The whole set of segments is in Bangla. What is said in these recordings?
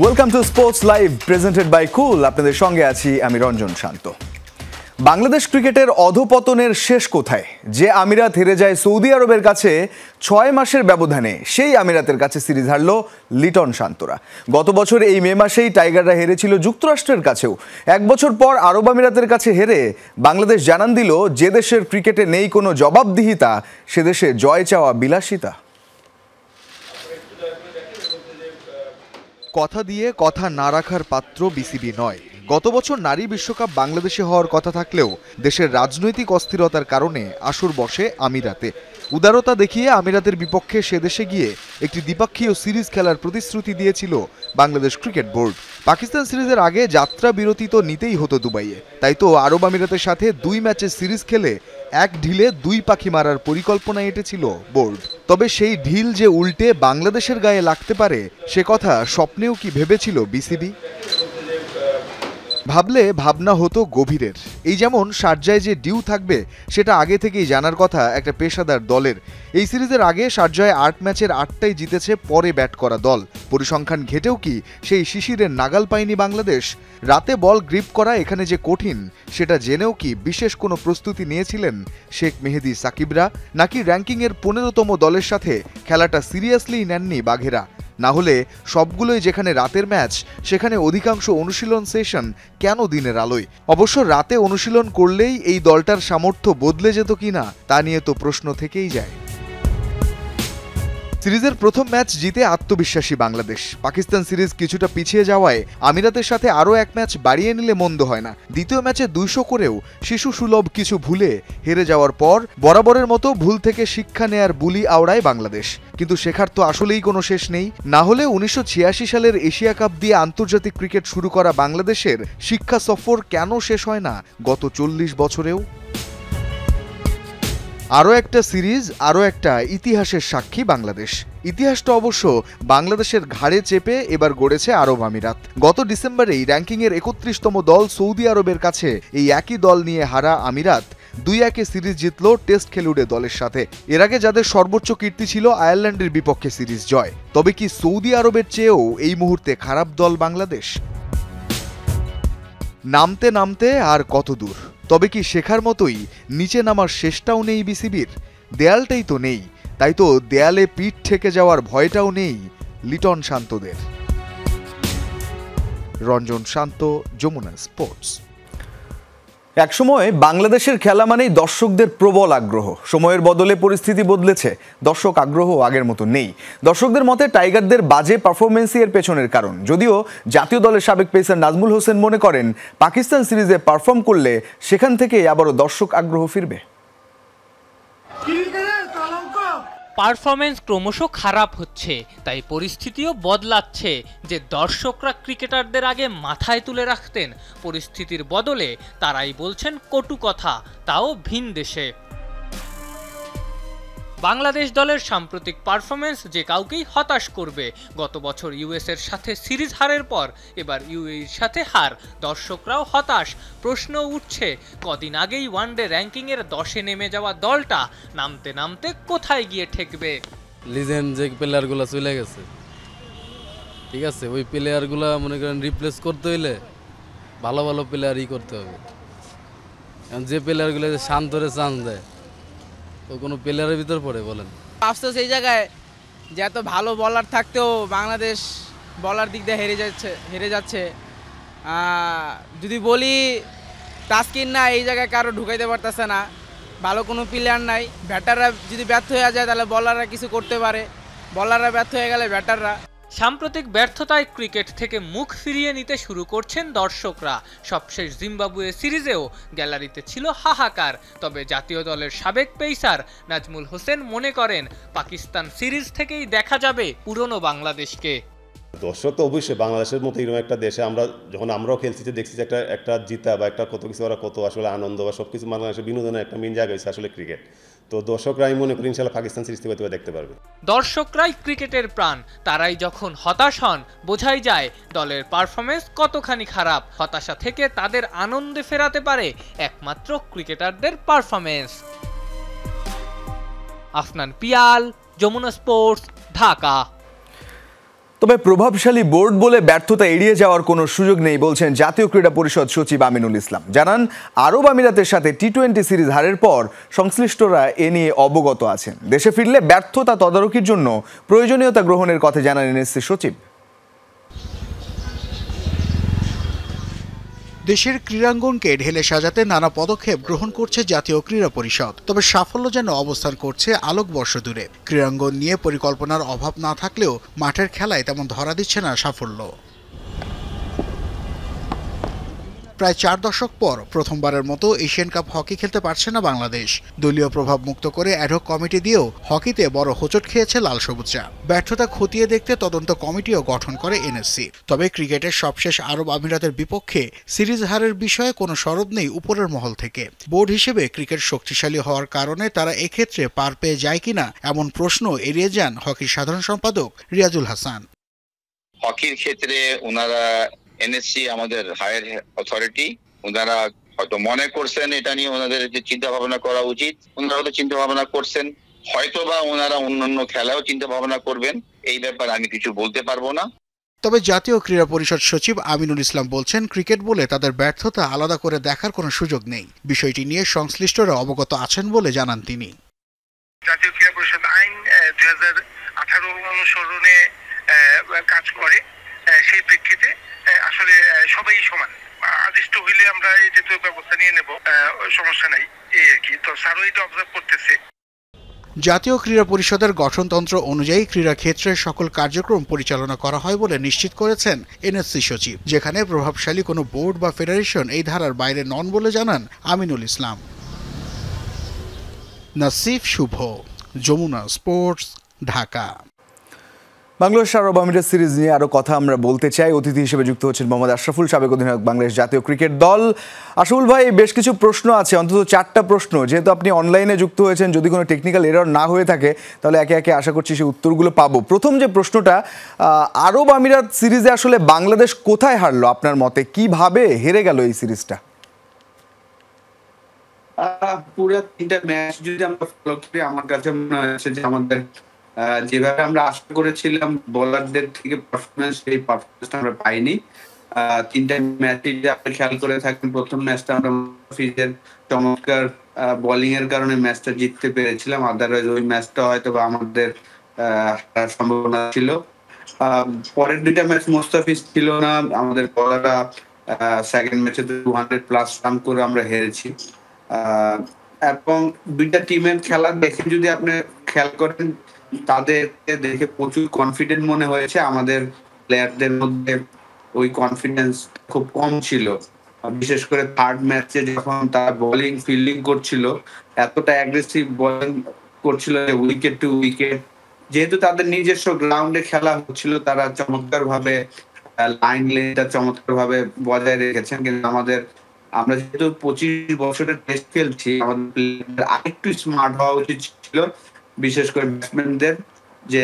Welcome to sports live presented by cool. আপনাদের সঙ্গে আছি আমি রঞ্জন শান্ত। বাংলাদেশ ক্রিকেটের অধপতনের শেষ কোথায়? যে আমিরাত হেরে যায় সৌদি আরবের কাছে 6 মাসের ব্যবধানে, সেই আমিরাতের কাছে সিরিজ হারল লিটন শান্তরা। গত বছর এই মে মাসেই টাইগাররা হেরেছিল যুক্তরাষ্ট্রের কাছেও। 1 বছর পর আরব আমিরাতের কাছে হেরে বাংলাদেশ জানান দিল, যে দেশের ক্রিকেটে নেই কোনো জবাবদিহিতা, সে দেশে জয় চাওয়া বিলাসিতা। কথা দিয়ে কথা না রাখার পাত্র বিসিবি নয়। গত বছর নারী বিশ্বকাপ বাংলাদেশে হওয়ার কথা থাকলেও দেশের রাজনৈতিক অস্থিরতার কারণে আসর বসে আমিরাতে। উদারতা দেখিয়ে আমিরাতের বিপক্ষে সে দেশে গিয়ে একটি দ্বিপক্ষীয় সিরিজ খেলার প্রতিশ্রুতি দিয়েছিল বাংলাদেশ ক্রিকেট বোর্ড। পাকিস্তান সিরিজের আগে যাত্রা বিরতি তো নিতেই হতো দুবাইয়ে, তাই তো আরব আমিরাতের সাথে 2 ম্যাচের সিরিজ খেলে এক ঢিলে 2 পাখি মারার পরিকল্পনা এঁটেছিল বোর্ড। তবে সেই ঢিল যে উল্টে বাংলাদেশের গায়ে লাগতে পারে, সে কথা স্বপ্নেও কি ভেবেছিল বিসিবি? ভাবলে ভাবনা হতো গভীরের। এই যেমন শারজায় যে ডিউ থাকবে সেটা আগে থেকেই জানার কথা একটা পেশাদার দলের। এই সিরিজের আগে শারজায় 8 ম্যাচের 8টাই জিতেছে পরে ব্যাট করা দল। পরিসংখ্যান ঘেটেও কি সেই শিশিরের নাগাল পায়নি বাংলাদেশ? রাতে বল গ্রিপ করা এখানে যে কঠিন, সেটা জেনেও কি বিশেষ কোনো প্রস্তুতি নিয়েছিলেন শেখ মেহেদী সাকিবরা? নাকি র্যাঙ্কিংয়ের 15তম দলের সাথে খেলাটা সিরিয়াসলি নেননি বাঘেরা? না হলে সবগুলোই যেখানে রাতের ম্যাচ, সেখানে অধিকাংশ অনুশীলন সেশন কেন দিনের আলোয়? অবশ্য রাতে অনুশীলন করলেই এই দলটার সামর্থ্য বদলে যেত কিনা, তা নিয়ে তো প্রশ্ন থেকেই যায়। সিরিজের প্রথম ম্যাচ জিতে আত্মবিশ্বাসী বাংলাদেশ। পাকিস্তান সিরিজ কিছুটা পিছিয়ে যাওয়ায় আমিরাতের সাথে আরও 1 ম্যাচ বাড়িয়ে নিলে মন্দ হয় না। দ্বিতীয় ম্যাচে 200 করেও শিশু সুলভ কিছু ভুলে হেরে যাওয়ার পর বরাবরের মতো ভুল থেকে শিক্ষা নেয়ার বুলি আওড়ায় বাংলাদেশ। কিন্তু শেখার তো আসলেই কোনো শেষ নেই। না হলে 1986 সালের এশিয়া কাপ দিয়ে আন্তর্জাতিক ক্রিকেট শুরু করা বাংলাদেশের শিক্ষা সফর কেন শেষ হয় না গত 40 বছরেও? আরও একটা সিরিজ, আরও একটা ইতিহাসের সাক্ষী বাংলাদেশ। ইতিহাসটা অবশ্য বাংলাদেশের ঘাড়ে চেপে এবার গড়েছে আরব আমিরাত। গত ডিসেম্বরেই র্যাঙ্কিংয়ের 31তম দল সৌদি আরবের কাছে এই একই দল নিয়ে হারা আমিরাত 2-1 সিরিজ জিতল টেস্ট খেলুড়ে দলের সাথে। এর আগে যাদের সর্বোচ্চ কীর্তি ছিল আয়ারল্যান্ডের বিপক্ষে সিরিজ জয়। তবে কি সৌদি আরবের চেয়েও এই মুহূর্তে খারাপ দল বাংলাদেশ? নামতে নামতে আর কত দূর? তবে কি শেখার মতোই নিচে নামার শেষটাও নেই বিসিবির? দেয়ালটাই তো নেই, তাই তো দেয়ালে পিঠ ঠেকে যাওয়ার ভয়টাও নেই লিটন শান্তদের। রঞ্জন শান্ত, যমুনা স্পোর্টস। একসময় বাংলাদেশের খেলা মানেই দর্শকদের প্রবল আগ্রহ। সময়ের বদলে পরিস্থিতি বদলেছে, দর্শক আগ্রহ আগের মতো নেই। দর্শকদের মতে টাইগারদের বাজে পারফরমেন্সই এর পেছনের কারণ। যদিও জাতীয় দলের সাবেক পেসার নাজমুল হোসেন মনে করেন, পাকিস্তান সিরিজে পারফর্ম করলে সেখান থেকে আবারও দর্শক আগ্রহ ফিরবে। পারফরমেন্স ক্রমশ খারাপ হচ্ছে, তাই পরিস্থিতিও বদলাচ্ছে। যে দর্শকরা ক্রিকেটারদের আগে মাথায় তুলে রাখতেন, পরিস্থিতির বদলে তারাই বলছেন কটু কথা, তাও ভিন দেশে। বাংলাদেশ দলের সাম্প্রতিক পারফরমেন্স যে কাউকেই হতাশ করবে। গত বছর ইউএসের সাথে সিরিজ হারের পর এবার ইউএইর সাথে হার, দর্শকরাও হতাশ। প্রশ্ন উঠছে, কদিন আগেই ওয়ানডে র্যাঙ্কিংয়ের 10-এ নেমে যাওয়া দলটা নামতে নামতে কোথায় গিয়ে ঠেকবে? লিজেন্ড যে প্লেয়ারগুলো চলে গেছে, ঠিক আছে, ওই প্লেয়ারগুলো মনে করেন রিপ্লেস করতে হইলে ভালো ভালো প্লেয়ারই করতে হবে। যে প্লেয়ারগুলো শান্তরে চান্স দেয়, তো কোনো প্লেয়ারের ভিতর পড়ে বলেন। আফসোস এই জায়গায় যে এত ভালো বলার থাকতেও বাংলাদেশ বলার দিক দিয়ে হেরে যাচ্ছে। যদি বলি তাসকিন না, এই জায়গায় কারো ঢুকাইতে পারতেছে না, ভালো কোনো প্লেয়ার নাই। ব্যাটাররা যদি ব্যর্থ হয়ে যায় তাহলে বলাররা কিছু করতে পারে, বলাররা ব্যর্থ হয়ে গেলে ব্যাটাররা। সাম্প্রতিক ব্যর্থতায় ক্রিকেট থেকে মুখ ফিরিয়ে নিতে শুরু করছেন দর্শকরা। সবশেষ জিম্বাবুয়ে সিরিজেও গ্যালারিতে ছিল হাহাকার। তবে জাতীয় দলের সাবেক পেসার নাজমুল হোসেন মনে করেন, পাকিস্তান সিরিজ থেকেই দেখা যাবে পুরনো বাংলাদেশকে। দর্শক তো অবশ্যই বাংলাদেশের মতো এরকম একটা দেশে আমরা যখন আমরাও খেলছি, যে দেখছি যে একটা জিতা বা একটা কত কিছু ওরা কত আসলে আনন্দ বা সব কিছু বাংলাদেশের বিনোদনের একটা মেন জায়গা হয়েছে আসলে ক্রিকেট। তো দর্শকরাই মনে করি ইনশাল্লাহ পাকিস্তান সিরিজ থেকে দেখতে পারবে। দর্শকরাই ক্রিকেটের প্রাণ, তারাই যখন হতাশ হন বোঝাই যায় দলের পারফরমেন্স কতখানি খারাপ। হতাশা থেকে তাদের আনন্দে ফেরাতে পারে একমাত্র ক্রিকেটারদের পারফরমেন্স। আফনান পিয়াল, যমুনা স্পোর্টস, ঢাকা। তবে প্রভাবশালী বোর্ড বলে ব্যর্থতা এড়িয়ে যাওয়ার কোনো সুযোগ নেই বলছেন জাতীয় ক্রীড়া পরিষদ সচিব আমিনুল ইসলাম। জানান, আরব আমিরাতের সাথে টি-20 সিরিজ হারের পর সংশ্লিষ্টরা এ নিয়ে অবগত আছেন। দেশে ফিরলে ব্যর্থতা তদারকির জন্য প্রয়োজনীয়তা গ্রহণের কথা জানান এনএসসি সচিব। দেশের ক্রীড়াঙ্গনকে ঢেলে সাজাতে নানা পদক্ষেপ গ্রহণ করছে জাতীয় ক্রীড়া পরিষদ। তবে সাফল্য যেন অবস্থান করছে আলোকবর্ষ দূরে। ক্রীড়াঙ্গন নিয়ে পরিকল্পনার অভাব না থাকলেও মাঠের খেলায় তেমন ধরা দিচ্ছে না সাফল্য। প্রায় 4 দশক পর প্রথমবারের মতো এশিয়ান কাপ হকি খেলতে পারছে না বাংলাদেশ। দলীয় প্রভাব মুক্ত করে অ্যাডহক কমিটি দিয়েও হকিতে বড় হোঁচট খেয়েছে লাল সবুজরা। ব্যর্থতা খতিয়ে দেখতে তদন্ত কমিটিও গঠন করে এনএসসি। তবে ক্রিকেটের সবশেষ আরব আমিরাতের বিপক্ষে সিরিজ হারের বিষয়ে কোনো সরব নেই উপরের মহল থেকে। বোর্ড হিসেবে ক্রিকেট শক্তিশালী হওয়ার কারণে তারা এক্ষেত্রে পার পেয়ে যায় কিনা এমন প্রশ্ন এড়িয়ে যান হকির সাধারণ সম্পাদক রিয়াজুল হাসান। হকির ক্ষেত্রে ওনারা এনএসসি আমাদের হায়ার অথরিটি, ওনারা হয়তো মনে করছেন এটা নিয়ে ওনাদের যে চিন্তা ভাবনা করা উচিত, ওনারা হয়তো চিন্তা ভাবনা করছেন, হয়তো বা ওনারা অন্যান্য খেলাও চিন্তা ভাবনা করবেন। এই ব্যাপারে আমি কিছু বলতে পারবো না। তবে জাতীয় ক্রীড়া পরিষদ সচিব আমিনুল ইসলাম বলছেন, ক্রিকেট বলে তাদের ব্যর্থতা আলাদা করে দেখার কোনো সুযোগ নেই। বিষয়টি নিয়ে সংশ্লিষ্টরা অবগত আছেন বলে জানান তিনি। জাতীয় ক্রীড়া পরিষদ আইন 2018 অনুসরণে কাজ করে। সেই প্রেক্ষিতে আসলে সবাই সমান, আদিষ্ট হইলে আমরা এই জাতীয় ব্যবস্থা নিয়ে নেব, সমস্যা নাই এই আর কি। তো স্যারও এটা অবজার্ভ করতেছে। জাতীয় ক্রীড়া পরিষদের গঠনতন্ত্র অনুযায়ী ক্রীড়া ক্ষেত্রে সকল কার্যক্রম পরিচালনা করা হয় বলে নিশ্চিত করেছেন এনএসসি সচিব, যেখানে প্রভাবশালী কোনো বোর্ড বা ফেডারেশন এই ধারার বাইরে নন বলে জানান আমিনুল ইসলাম। নাসিফ শুভ, যমুনা স্পোর্টস, ঢাকা। বাংলাদেশ আরব আমিরাত সিরিজ নিয়ে আরও কথা আমরা বলতে চাই। অতিথি হিসেবে যুক্ত হচ্ছেন মোহাম্মদ আশরাফুল, সাবেক অধিনায়ক বাংলাদেশ জাতীয় ক্রিকেট দল। আশরাফুল ভাই, বেশ কিছু প্রশ্ন আছে, অন্তত 4টা প্রশ্ন। যেহেতু আপনি অনলাইনে যুক্ত হয়েছেন, যদি কোনো টেকনিক্যাল এরর না হয়ে থাকে তাহলে একে একে আশা করছি সেই উত্তরগুলো পাবো। প্রথম যে প্রশ্নটা, আরব আমিরাত সিরিজে আসলে বাংলাদেশ কোথায় হারলো আপনার মতে? কিভাবে হেরে গেল এই সিরিজটা? পুরো 3টা ম্যাচ যদি আমরা ফলো করি, আমার কাছে মনে হচ্ছে যে আমাদের যেভাবে আমরা আশা করেছিলাম বোলারদের থেকে পারফরমেন্স, সেই পারফরমেন্সটা আমরা পাইনি। 3টা ম্যাচে যদি আপনি খেয়াল করে থাকেন, প্রথম ম্যাচটা আমরা ফিজের চমৎকার বোলিং এর কারণে ম্যাচটা জিততে পেরেছিলাম। আদারওয়াইজ ওই ম্যাচটা হয়তো আমাদের হারার সম্ভাবনা ছিল। পরের 2টা ম্যাচ মোস্তাফিজ ছিল না, আমাদের বোলাররা সেকেন্ড ম্যাচে 200+ রান করে আমরা হেরেছি। এবং 2টা টিমের খেলা দেখে যদি আপনি খেয়াল করেন, তাদেরকে দেখে প্রচুর কনফিডেন্ট মনে হয়েছে। আমাদের প্লেয়ারদের মধ্যে ওই কনফিডেন্স খুব কম ছিল। বিশেষ করে থার্ড ম্যাচে যখন তারা বোলিং ফিল্ডিং করছিল, এতটা অ্যাগ্রেসিভ বোলিং করছিল যে উইকেট টু উইকেট। যেহেতু তাদের নিজস্ব গ্রাউন্ডে খেলা হচ্ছিল, তারা চমৎকার ভাবে লাইন লেনটা চমৎকার ভাবে বজায় রেখেছেন। কিন্তু আমরা যেহেতু 25 বছরের টেস্ট খেলছি, আমাদের আরেকটু স্মার্ট হওয়া উচিত ছিল, বিশেষ করে ব্যাটসম্যানদের, যে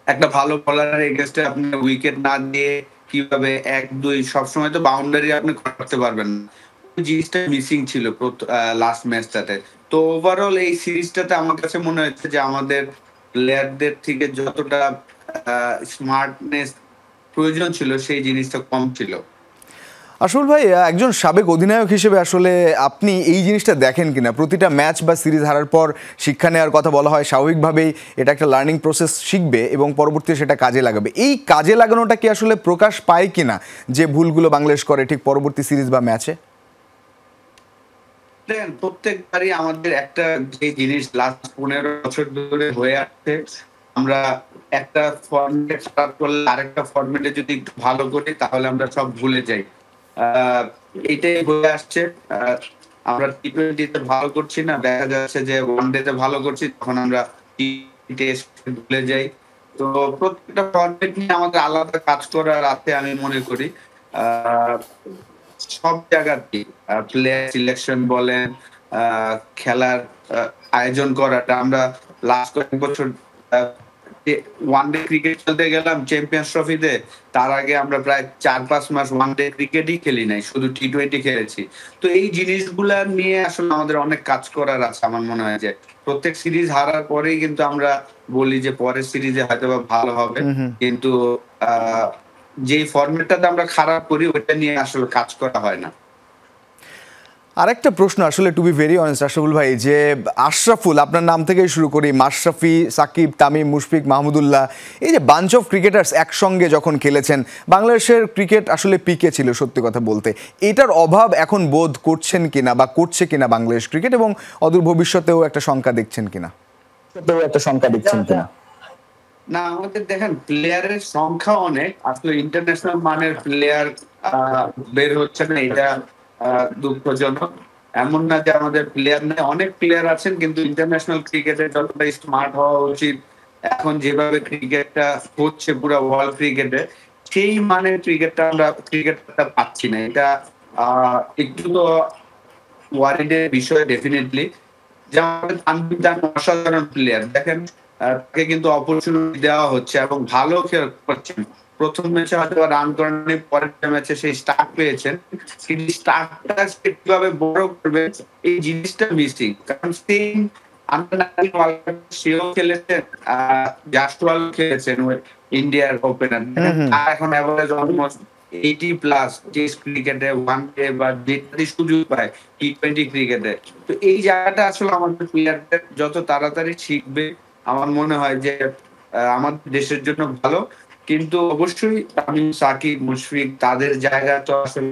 একটা ভালো বোলারের এগেইনস্টে আপনি উইকেট না দিয়ে কিভাবে 1-2 সবসময় তো বাউন্ডারি আপনি করতে পারবেন না। ওই জিনিসটা মিসিং ছিল লাস্ট ম্যাচটাতে। তো ওভারঅল এই সিরিজটাতে আমার কাছে মনে হচ্ছে যে আমাদের প্লেয়ারদের থেকে যতটা স্মার্টনেস প্রয়োজন ছিল, সেই জিনিসটা কম ছিল। আশরাফুল ভাই, একজন সাবেক অধিনায়ক হিসেবে আসলে আপনি এই জিনিসটা দেখেন কিনা? প্রতিটা ম্যাচ বা সিরিজ হারার পর শিক্ষা নেওয়ার কথা বলা হয়, স্বাভাবিকভাবেই এটা একটা লার্নিং প্রসেস, শিখবে এবং পরবর্তীতে সেটা কাজে লাগাবে। এই কাজে লাগানোটা কি আসলে প্রকাশ পায় কিনা, যে ভুলগুলো বাংলাদেশ করে ঠিক পরবর্তী সিরিজ বা ম্যাচে? দেখেন, প্রত্যেকবারই আমাদের একটা যে জিনিস লাস্ট 15 বছর ধরে হয়ে আসছে, আমরা একটা ফর্মেট খারাপ করলে আরেকটা ফর্মেটে যদি একটু ভালো করি তাহলে আমরা সব ভুলে যাই। এইটাই হয়ে আসছে। আমরা টি-20-তে ভালো করছি না, দেখা যাচ্ছে যে ওয়ানডেতে ভালো করছি, তখন আমরা টেস্ট ভুলে যাই। তো প্রত্যেকটা ফর্মেট নিয়ে আমাদের আলাদা কাজ করার আছে আমি মনে করি। সব জায়গাতে প্লেয়ার সিলেকশন বলেন, খেলার আয়োজন করাটা, আমরা লাস্ট কয়েক বছর ওয়ানডে ক্রিকেট খেলতে গেলাম চ্যাম্পিয়ন্স ট্রফিতে, তার আগে আমরা প্রায় 4-5 মাস ওয়ানডে ক্রিকেটই খেলি নাই, শুধু টি-20 খেলেছি। তো এই জিনিসগুলা নিয়ে আসলে আমাদের অনেক কাজ করার আছে। আমার মনে হয় যে প্রত্যেক সিরিজ হারার পরেই কিন্তু আমরা বলি যে পরের সিরিজে হয়তো বা ভালো হবে, কিন্তু যেই ফরম্যাটটাতে আমরা খারাপ করি ওইটা নিয়ে আসলে কাজ করা হয় না। আরেকটা প্রশ্ন আসলে, to be very honest Ashraful ভাই, যে আশরাফুল, আপনার নাম থেকেই শুরু করি, মাশরাফি, সাকিব, তামিম, মুশফিক, মাহমুদুল্লাহ, এই যে বাঞ্চ অফ ক্রিকেটার্স একসঙ্গে যখন খেলেছেন, বাংলাদেশের ক্রিকেট আসলে পিকে ছিল সত্যি কথা বলতে। এটার অভাব এখন বোধ করছেন কিনা বা করছে কিনা বাংলাদেশ ক্রিকেট, এবং অদূর ভবিষ্যতেও একটা সংখ্যা দেখছেন কিনা? না, আমাদের দেখেন প্লেয়ারের সংখ্যা অনেক, আসলে ইন্টারন্যাশনাল মানের প্লেয়ার বের হচ্ছে না, এটা দুঃখজনক। এমন না যে আমাদের প্লেয়ার নেই, অনেক প্লেয়ার আছেন, কিন্তু ইন্টারন্যাশনাল ক্রিকেটে যতটা স্মার্ট হওয়া উচিত, এখন যেভাবে ক্রিকেটটা হচ্ছে পুরো ওয়ার্ল্ড ক্রিকেটে, সেই মানের ক্রিকেটটা পাচ্ছি না। এটা একটু তো ওয়ারিডের বিষয় ডেফিনেটলি। যেমন তানভীর অসাধারণ প্লেয়ার, দেখেন তাকে কিন্তু অপরচুনিটি দেওয়া হচ্ছে এবং ভালো খেল করছেন। প্রথম ম্যাচে হয়তো রান করেননি, পরের ম্যাচে সেই স্টার্ট পেয়েছেন, কিন্তু স্টার্টটা কিভাবে বড় করবে এই জিনিসটা মিসিং। কারণ সেম সেও খেলেছেন, জাসওয়াল খেলেছেন ইন্ডিয়ার ওপেনার, এখন অ্যাভারেজ অলমোস্ট 80+ টেস্ট ক্রিকেটে, ওয়ানডে বা যেটাতে সুযোগ পায় টি20 ক্রিকেটে। তো এই জায়গাটা আসলে আমাদের প্লেয়ারদের যত তাড়াতাড়ি শিখবে আমার মনে হয় যে আমাদের দেশের জন্য ভালো। কিন্তু অবশ্যই তামিম, সাকিব, মুশফিক, তাদের জায়গা তো আসলে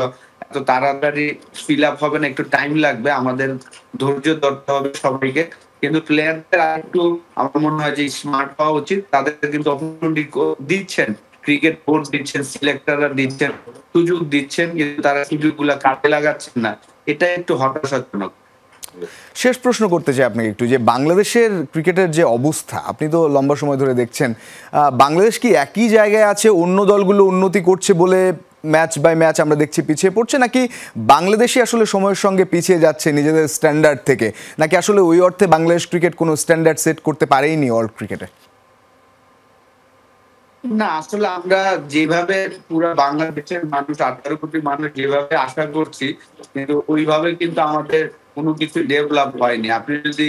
এত তাড়াতাড়ি ফিল আপ হবে না, একটু টাইম লাগবে, আমাদের ধৈর্য ধরতে হবে সবাইকে। কিন্তু প্লেয়ারদের একটু আমার মনে হয় যে স্মার্ট হওয়া উচিত। তাদের কিন্তু অপরচুনিটি দিচ্ছেন, ক্রিকেট বোর্ড দিচ্ছেন, সিলেক্টররা দিচ্ছেন, সুযোগ দিচ্ছেন, কিন্তু তারা সুযোগগুলো কাজে লাগাচ্ছেন না, এটা একটু হতাশাজনক। শেষ প্রশ্ন করতে চাই আপনাকে একটু, যে বাংলাদেশের ক্রিকেটের যে অবস্থা, আপনি তো লম্বা সময় ধরে দেখছেন, বাংলাদেশ কি একই জায়গায় আছে, অন্য দলগুলো উন্নতি করছে বলে ম্যাচ বাই ম্যাচ আমরা দেখছি পিছিয়ে পড়ছে, নাকি বাংলাদেশই আসলে সময়ের সঙ্গে পিছিয়ে যাচ্ছে নিজেদের স্ট্যান্ডার্ড থেকে, নাকি আসলে ওই অর্থে বাংলাদেশ ক্রিকেট কোনো স্ট্যান্ডার্ড সেট করতে পারেইনি ওয়ার্ল্ড ক্রিকেটে? না, আসলে আমরা যেভাবে পুরো বাংলাদেশের মানুষ, 18 কোটি মানুষ যেভাবে আশা করছি, কিন্তু ওইভাবে কিন্তু আমাদের কোনো কিছু ডেভেলপ হয়নি। আপনি যদি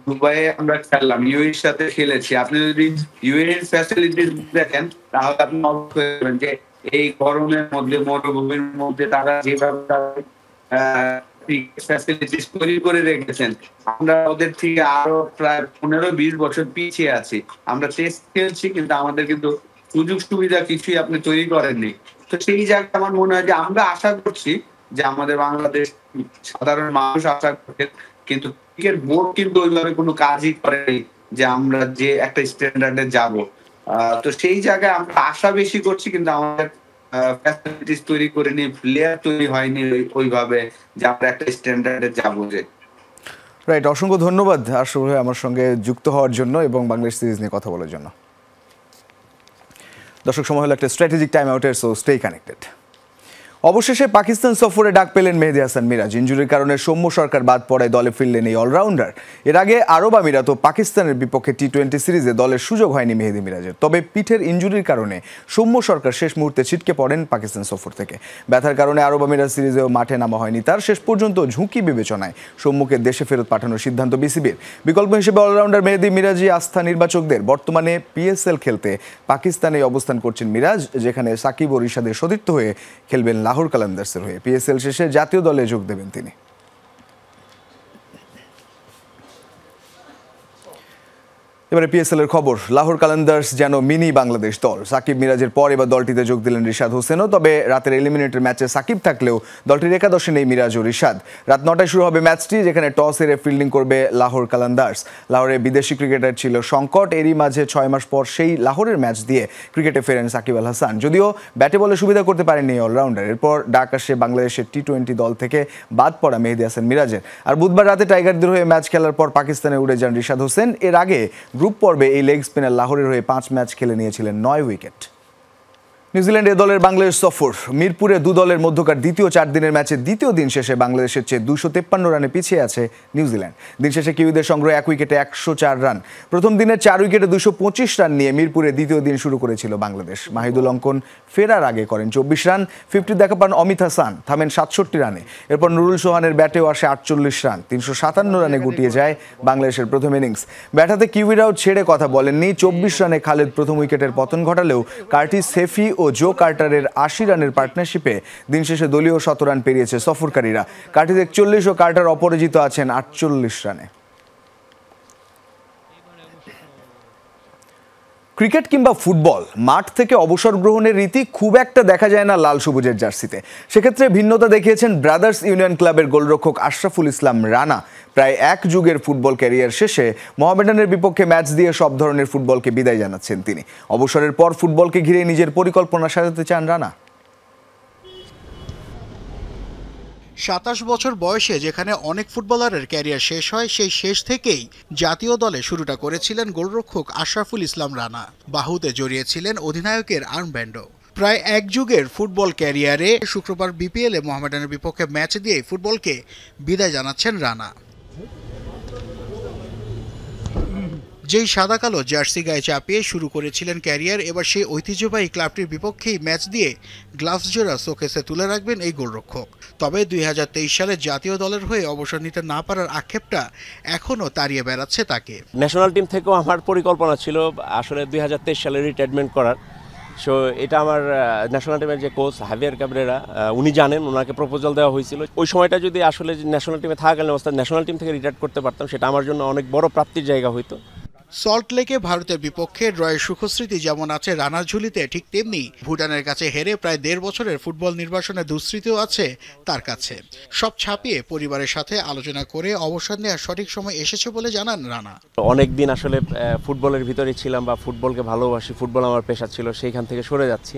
দুবাইয়ে আমরা খেললাম, ইউএর সাথে খেলেছি, আপনি যদি ইউএর ফ্যাসিলিটিস দেখেন তাহলে আপনি অবাক হয়ে যাবেন যে এই গরমের মধ্যে, মরুভূমির মধ্যে তারা যেভাবে ফ্যাসিলিটিস তৈরি করে রেখেছেন, আমরা ওদের থেকে আরো প্রায় 15-20 বছর পিছিয়ে আছি। আমরা টেস্ট খেলছি, কিন্তু আমাদের কিন্তু সুযোগ সুবিধা কিছুই আপনি তৈরি করেননি। তো সেই জায়গায় আমার মনে হয় যে আমরা আশা করছি যে আমাদের বাংলাদেশ সাধারণ মানুষ আশা করছে, কিন্তু ক্রিকেট বোর্ড কিন্তু ওইভাবে কোনো কাজই করেনি যে আমরা যে একটা স্ট্যান্ডার্ডে যাব। তো সেই জায়গায় আমরা আশা বেশি করছি, কিন্তু আমাদের ফ্যাসিলিটিস তৈরি করেনি, প্লেয়ার তৈরি হয়নি ওইভাবে যে আমরা একটা স্ট্যান্ডার্ডে যাবো। যে রাইট, অসংখ্য ধন্যবাদ আশরাফুল ভাই আমার সঙ্গে যুক্ত হওয়ার জন্য এবং বাংলাদেশ সিরিজ নিয়ে কথা বলার জন্য। দর্শক, সময় হলো একটা স্ট্র্যাটেজিক টাইম আউটের, সো স্টে কানেক্টেড। অবশেষে পাকিস্তান সফরে ডাক পেলেন মেহেদী হাসান মিরাজ। ইনজুরির কারণে সৌম্য সরকার বাদ পড়ায় দলে ফিরলেন এই অলরাউন্ডার। এর আগে আরব আমিরাত ও পাকিস্তানের বিপক্ষে টি20 সিরিজে দলের সুযোগ হয়নি মেহেদী মিরাজের। তবে পিঠের ইনজুরির কারণে সৌম্য সরকার শেষ মুহূর্তে ছিটকে পড়েন পাকিস্তান সফর থেকে। ব্যথার কারণে আরব আমিরাত সিরিজেও মাঠে নামা হয়নি তার। শেষ পর্যন্ত ঝুঁকি বিবেচনায় সৌম্যকে দেশে ফেরত পাঠানোর সিদ্ধান্ত বিসিবির। বিকল্প হিসেবে অলরাউন্ডার মেহেদী মিরাজই আস্থা নির্বাচকদের। বর্তমানে পিএসএল খেলতে পাকিস্তানে অবস্থান করছেন মিরাজ, যেখানে সাকিব ও রিশাদের সতীর্থ হয়ে খেলবেন লাহোর কালান্দার্সের হয়ে। পিএসএল শেষে জাতীয় দলে যোগ দেবেন তিনি। এবারে পিএসএল এর খবর। লাহোর কালান্দার্স যেন মিনি বাংলাদেশ দল। সাকিব মিরাজের পর এবার দলটিতে যোগ দিলেন রিশাদ হোসেনও। তবে রাতের এলিমিনেটর ম্যাচে সাকিব থাকলেও দলটির একাদশে নেই মিরাজ ও রিশাদ। রাত 9টায় শুরু হবে ম্যাচটি, যেখানে টস হেরে ফিল্ডিং করবে লাহোর কালান্দার্স। লাহোরে বিদেশি ক্রিকেটার ছিল সংকট। এরই মাঝে 6 মাস পর সেই লাহোরের ম্যাচ দিয়ে ক্রিকেটে ফেরেন সাকিব আল হাসান। যদিও ব্যাটে বলে সুবিধা করতে পারেননি অলরাউন্ডার। এরপর ডাক আসে বাংলাদেশের টি20 দল থেকে বাদ পড়া মেহেদী হাসান মিরাজের। আর বুধবার রাতে টাইগারদের হয়ে ম্যাচ খেলার পর পাকিস্তানে উড়ে যান রিশাদ হোসেন। এর আগে গ্রুপ পর্বে এই লেগ স্পিনার লাহোরের হয়ে 5 ম্যাচ খেলে নিয়েছিলেন 9 উইকেট। নিউজিল্যান্ড এ দলের বাংলাদেশ সফর। মিরপুরে দু দলের মধ্যকার দ্বিতীয় 4 দিনের ম্যাচের দ্বিতীয় দিন শেষে বাংলাদেশের চেয়ে 253 রানে পিছিয়ে আছে নিউজিল্যান্ড। দিন শেষে কিউইদের সংগ্রহ 1 উইকেটে 104 রান। প্রথম দিনের 4 উইকেটে 225 রান নিয়ে মিরপুরে দ্বিতীয় দিন শুরু করেছিল বাংলাদেশ। মাহিদুল অঙ্কন ফেরার আগে করেন 24 রান, 50 দেখা পান অমিত হাসান, থামেন 67 রানে। এরপর নুরুল সোহানের ব্যাটেও আসে 48 রান, 357 রানে গুটিয়ে যায় বাংলাদেশের প্রথম ইনিংস। ব্যাট হাতে কিউইরাও ছেড়ে কথা বলেননি। 24 রানে খালেদ প্রথম উইকেটের পতন ঘটালেও কার্টিস সেফি ও জো কার্টারের 80 রানের পার্টনারশিপে দিন শেষে দলীয় 100 রান পেরিয়েছে সফরকারীরা। কার্টিস 41 ও কার্টার অপরাজিত আছেন 48 রানে। ক্রিকেট কিংবা ফুটবল মাঠ থেকে অবসর গ্রহণের রীতি খুব একটা দেখা যায় না লাল সবুজের জার্সিতে। সেক্ষেত্রে ভিন্নতা দেখিয়েছেন ব্রাদার্স ইউনিয়ন ক্লাবের গোলরক্ষক আশরাফুল ইসলাম রানা। প্রায় 1 যুগের ফুটবল ক্যারিয়ার শেষে মোহামেডানের বিপক্ষে ম্যাচ দিয়ে সব ধরনের ফুটবলকে বিদায় জানাচ্ছেন তিনি। অবসরের পর ফুটবলকে ঘিরে নিজের পরিকল্পনা সাজাতে চান রানা। 27 বছর বয়সে যেখানে অনেক ফুটবলারের ক্যারিয়ার শেষ হয়, সেই শেষ থেকেই জাতীয় দলে শুরুটা করেছিলেন গোলরক্ষক আশরাফুল ইসলাম রানা। বাহুতে জড়িয়েছিলেন অধিনায়কের আর্মব্যান্ডও। প্রায় 1 যুগের ফুটবল ক্যারিয়ারে শুক্রবার বিপিএলে মোহামেডানের বিপক্ষে ম্যাচ দিয়ে ফুটবলকে বিদায় জানাচ্ছেন রানা। যেই সাদা কালো জার্সি গায়ে চাপিয়ে শুরু করেছিলেন ক্যারিয়ার, এবার সেই ঐতিহ্যবাহী ক্লাবটির বিপক্ষেই ম্যাচ দিয়ে গ্লাভস জোড়া শোকেসে তুলে রাখবেন এই গোলরক্ষক। তবে 2023 সালে জাতীয় দলের হয়ে অবসর নিতে না পারার আক্ষেপটা এখনও তাড়িয়ে বেড়াচ্ছে তাকে। ন্যাশনাল টিম থেকেও আমার পরিকল্পনা ছিল আসলে 2023 সালে রিটায়ারমেন্ট করার। সো এটা আমার ন্যাশনাল টিমের যে কোচ হাভিয়ার ক্যাবরেরা উনি জানেন, ওনাকে প্রপোজাল দেওয়া হয়েছিল। ওই সময়টা যদি আসলে ন্যাশনাল টিমে থাকাকালীন অবস্থায় ন্যাশনাল টিম থেকে রিটায়ার করতে পারতাম, সেটা আমার জন্য অনেক বড় প্রাপ্তির জায়গা হইতো। সল্ট লেকে ভারতের বিপক্ষে ড্রয়ের সুখস্মৃতি যেমন আছে রানার ঝুলিতে, ঠিক তেমনি ভুটানের কাছে হেরে প্রায় 1.5 বছরের ফুটবল নির্বাসনের দুঃস্মৃতিও আছে তার কাছে। সব ছাপিয়ে পরিবারের সাথে আলোচনা করে অবসর নেওয়ার সঠিক সময় এসেছে বলে জানান রানা। অনেক দিন আসলে ফুটবলের ভিতরে ছিলাম বা ফুটবলকে ভালোবাসি, ফুটবল আমার পেশা ছিল, সেইখান থেকে সরে যাচ্ছি।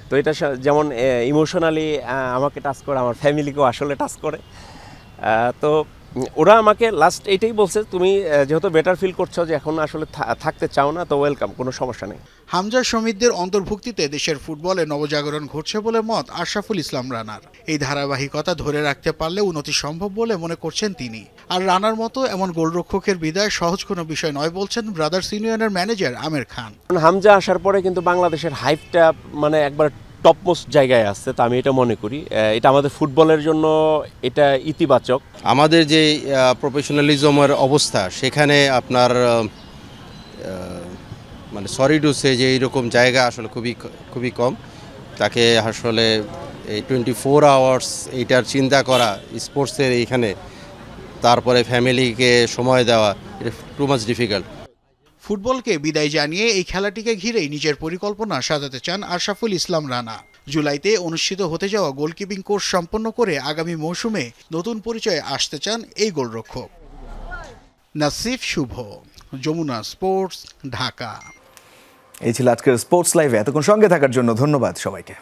তো এটা যেমন ইমোশনালি আমাকে টাচ করে, আমার ফ্যামিলিকেও আসলে টাচ করে। তো ওরা আমাকে লাস্ট এইটাই বলছে, তুমি যেহেতু বেটার ফিল করছো যে এখন আসলে থাকতে চাও না, তো ওয়েলকাম, কোনো সমস্যা নেই। হামজা সমিতদের অন্তর্ভুক্তিতে দেশের ফুটবলে নবজাগরণ ঘটছে বলে মত আশরাফুল ইসলাম রানার। এই ধারাবাহিকতা ধরে রাখতে পারলে উন্নতি সম্ভব বলে মনে করছেন তিনি। আর রানার মতো এমন গোলরক্ষকের বিদায় সহজ কোনো বিষয় নয় বলছেন ব্রাদার্স ইউনিয়নের ম্যানেজার আমির খান। হামজা আসার পরে কিন্তু বাংলাদেশের হাইপটা মানে একবার টপমোস্ট জায়গায় আসছে, তো আমি এটা মনে করি এটা আমাদের ফুটবলের জন্য এটা ইতিবাচক। আমাদের যে প্রফেশনালিজমের অবস্থা, সেখানে আপনার মানে সরি টু সে যে এইরকম জায়গা আসলে খুবই কম। তাকে আসলে এই 24 আওয়ার্স এইটার চিন্তা করা স্পোর্টসের এইখানে, তারপরে ফ্যামিলিকে সময় দেওয়া, এটা টু মাচ ডিফিকাল্ট। ফুটবলকে বিদায় জানিয়ে এই খেলাটিকে ঘিরেই নিজের পরিকল্পনা সাজাতে চান আশরাফুল ইসলাম রানা। জুলাইতে অনুষ্ঠিত হতে যাওয়া গোলকিপিং কোর্স সম্পন্ন করে আগামী মৌসুমে নতুন পরিচয়ে আসতে চান এই গোলরক্ষক। নাসিফ শুভ, যমুনা স্পোর্টস, ঢাকা। এই ছিল আজকের স্পোর্টস লাইভে। এতক্ষণ সঙ্গে থাকার জন্য ধন্যবাদ সবাইকে।